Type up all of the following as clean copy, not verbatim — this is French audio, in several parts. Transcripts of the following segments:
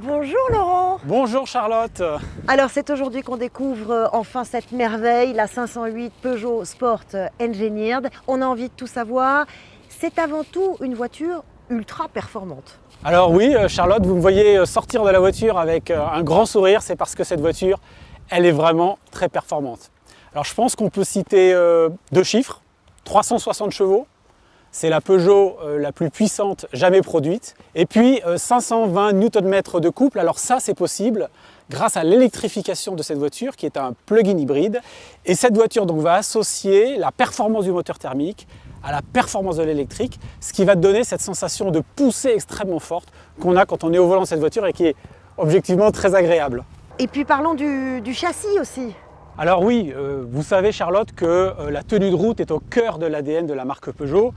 Bonjour Laurent. Bonjour Charlotte. Alors c'est aujourd'hui qu'on découvre enfin cette merveille, la 508 Peugeot Sport Engineered. On a envie de tout savoir. C'est avant tout une voiture ultra performante. Alors oui Charlotte, vous me voyez sortir de la voiture avec un grand sourire, c'est parce que cette voiture, elle est vraiment très performante. Alors je pense qu'on peut citer deux chiffres, 360 chevaux. C'est la Peugeot la plus puissante jamais produite. Et puis 520 Nm de couple. Alors ça, c'est possible grâce à l'électrification de cette voiture qui est un plug-in hybride. Et cette voiture donc, va associer la performance du moteur thermique à la performance de l'électrique, ce qui va donner cette sensation de poussée extrêmement forte qu'on a quand on est au volant de cette voiture et qui est objectivement très agréable. Et puis parlons du châssis aussi. Alors oui, vous savez Charlotte que la tenue de route est au cœur de l'ADN de la marque Peugeot.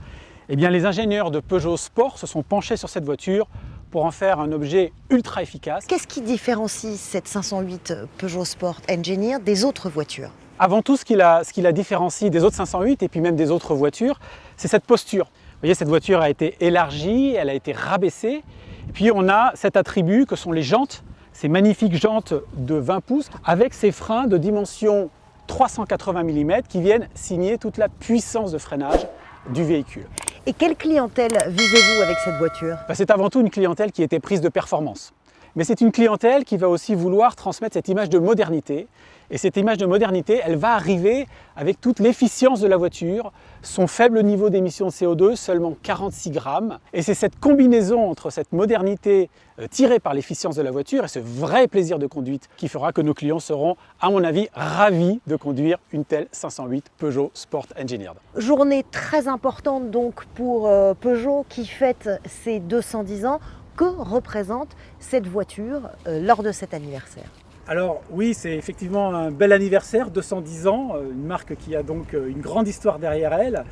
Eh bien, les ingénieurs de Peugeot Sport se sont penchés sur cette voiture pour en faire un objet ultra efficace. Qu'est-ce qui différencie cette 508 Peugeot Sport Engineered des autres voitures? Avant tout, ce qui la différencie des autres 508 et puis même des autres voitures, c'est cette posture. Vous voyez, cette voiture a été élargie, elle a été rabaissée. Et puis on a cet attribut que sont les jantes, ces magnifiques jantes de 20 pouces avec ces freins de dimension 380 mm qui viennent signer toute la puissance de freinage du véhicule. Et quelle clientèle visez-vous avec cette voiture? C'est avant tout une clientèle qui était prise de performance. Mais c'est une clientèle qui va aussi vouloir transmettre cette image de modernité. Et cette image de modernité, elle va arriver avec toute l'efficience de la voiture, son faible niveau d'émission de CO2, seulement 46 grammes. Et c'est cette combinaison entre cette modernité tirée par l'efficience de la voiture et ce vrai plaisir de conduite qui fera que nos clients seront, à mon avis, ravis de conduire une telle 508 Peugeot Sport Engineered. Journée très importante donc pour Peugeot qui fête ses 210 ans. Que représente cette voiture lors de cet anniversaire? Alors oui, c'est effectivement un bel anniversaire, 210 ans, une marque qui a donc une grande histoire derrière elle.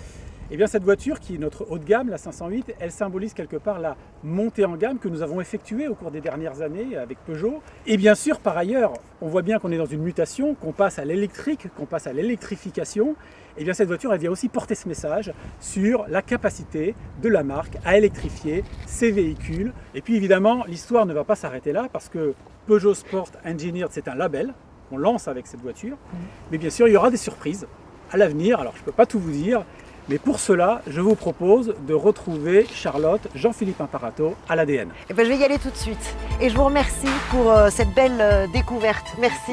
Et bien cette voiture qui est notre haut de gamme, la 508, elle symbolise quelque part la montée en gamme que nous avons effectuée au cours des dernières années avec Peugeot. Et bien sûr, par ailleurs, on voit bien qu'on est dans une mutation, qu'on passe à l'électrique, qu'on passe à l'électrification. Et bien cette voiture, elle vient aussi porter ce message sur la capacité de la marque à électrifier ses véhicules. Et puis évidemment, l'histoire ne va pas s'arrêter là parce que Peugeot Sport Engineered, c'est un label qu'on lance avec cette voiture. Mais bien sûr, il y aura des surprises à l'avenir. Alors, je ne peux pas tout vous dire. Mais pour cela, je vous propose de retrouver Charlotte, Jean-Philippe Imparato à l'ADN. Je vais y aller tout de suite. Et je vous remercie pour cette belle découverte. Merci.